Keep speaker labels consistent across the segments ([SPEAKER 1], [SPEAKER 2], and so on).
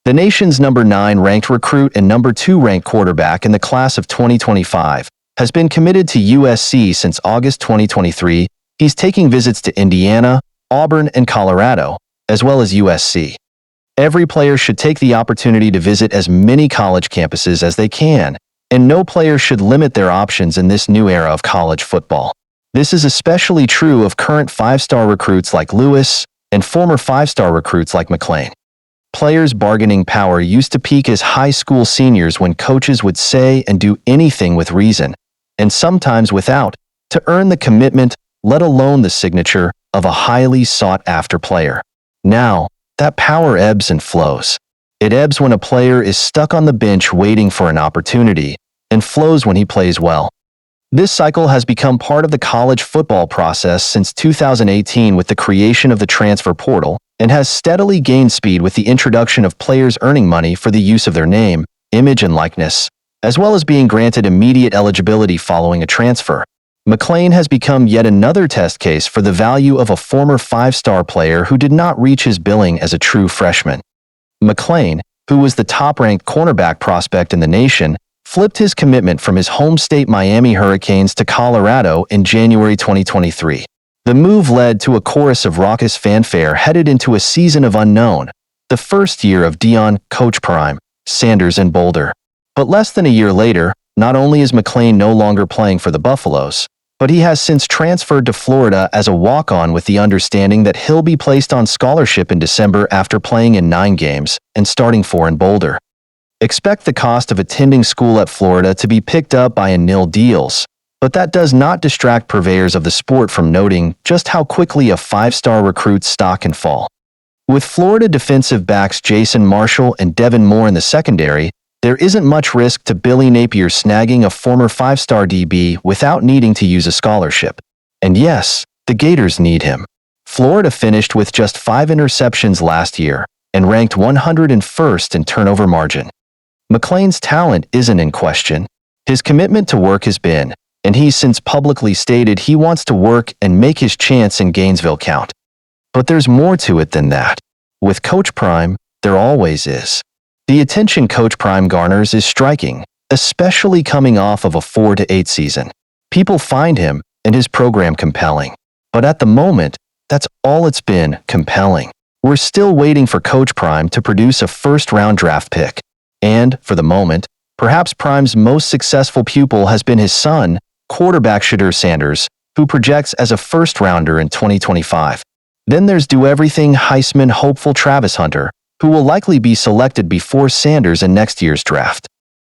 [SPEAKER 1] The nation's number 9 ranked recruit and number 2 ranked quarterback in the class of 2025 has been committed to USC since August 2023. He's taking visits to Indiana, Auburn, and Colorado, as well as USC. Every player should take the opportunity to visit as many college campuses as they can, and no player should limit their options in this new era of college football. This is especially true of current 5-star recruits like Lewis and former 5-star recruits like McClain. Players' bargaining power used to peak as high school seniors when coaches would say and do anything with reason, and sometimes without, to earn the commitment, let alone the signature, of a highly sought-after player. Now, that power ebbs and flows. It ebbs when a player is stuck on the bench waiting for an opportunity, and flows when he plays well. This cycle has become part of the college football process since 2018 with the creation of the transfer portal, and has steadily gained speed with the introduction of players earning money for the use of their name, image, and likeness, as well as being granted immediate eligibility following a transfer. McClain has become yet another test case for the value of a former 5-star player who did not reach his billing as a true freshman. McClain, who was the top-ranked cornerback prospect in the nation, flipped his commitment from his home state Miami Hurricanes to Colorado in January 2023. The move led to a chorus of raucous fanfare headed into a season of unknown, the first year of Deion, Coach Prime, Sanders, and Boulder. But less than a year later, not only is McClain no longer playing for the Buffaloes, but he has since transferred to Florida as a walk-on with the understanding that he'll be placed on scholarship in December after playing in 9 games and starting 4 in Boulder. Expect the cost of attending school at Florida to be picked up by in nil deals, but that does not distract purveyors of the sport from noting just how quickly a 5-star recruit's stock can fall. With Florida defensive backs Jason Marshall and Devin Moore in the secondary, there isn't much risk to Billy Napier snagging a former 5-star DB without needing to use a scholarship. And yes, the Gators need him. Florida finished with just 5 interceptions last year and ranked 101st in turnover margin. McClain's talent isn't in question. His commitment to work has been, and he's since publicly stated he wants to work and make his chance in Gainesville count. But there's more to it than that. With Coach Prime, there always is. The attention Coach Prime garners is striking, especially coming off of a 4-8 season. People find him and his program compelling. But at the moment, that's all it's been, compelling. We're still waiting for Coach Prime to produce a first-round draft pick. And, for the moment, perhaps Prime's most successful pupil has been his son, quarterback Shedeur Sanders, who projects as a first-rounder in 2025. Then there's do-everything Heisman hopeful Travis Hunter, who will likely be selected before Sanders in next year's draft.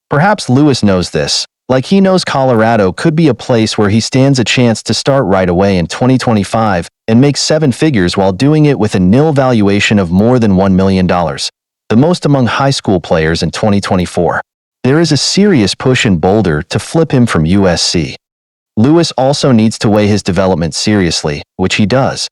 [SPEAKER 1] Perhaps Lewis knows this, like he knows Colorado could be a place where he stands a chance to start right away in 2025 and make 7 figures while doing it with a nil valuation of more than $1 million, the most among high school players in 2024. There is a serious push in Boulder to flip him from USC. Lewis also needs to weigh his development seriously, which he does.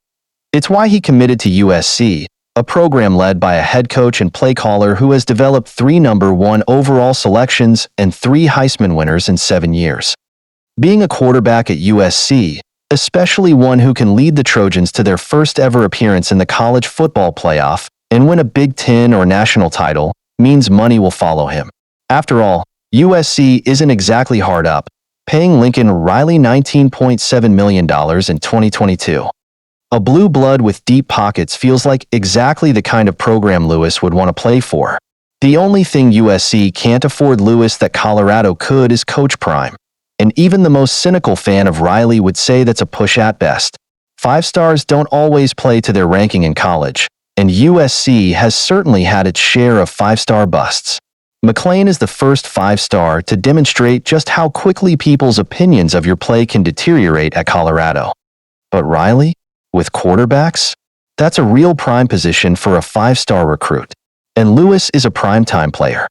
[SPEAKER 1] It's why he committed to USC, a program led by a head coach and play caller who has developed 3 number 1 overall selections and 3 Heisman winners in 7 years. Being a quarterback at USC, especially one who can lead the Trojans to their first ever appearance in the college football playoff and win a Big Ten or national title, means money will follow him. After all, USC isn't exactly hard up, paying Lincoln Riley $19.7 million in 2022. A blue blood with deep pockets feels like exactly the kind of program Lewis would want to play for. The only thing USC can't afford Lewis that Colorado could is Coach Prime. And even the most cynical fan of Riley would say that's a push at best. 5-stars don't always play to their ranking in college, and USC has certainly had its share of 5-star busts. McClain is the first 5-star to demonstrate just how quickly people's opinions of your play can deteriorate at Colorado. But Riley? With quarterbacks? That's a real prime position for a 5-star recruit. And Lewis is a prime-time player.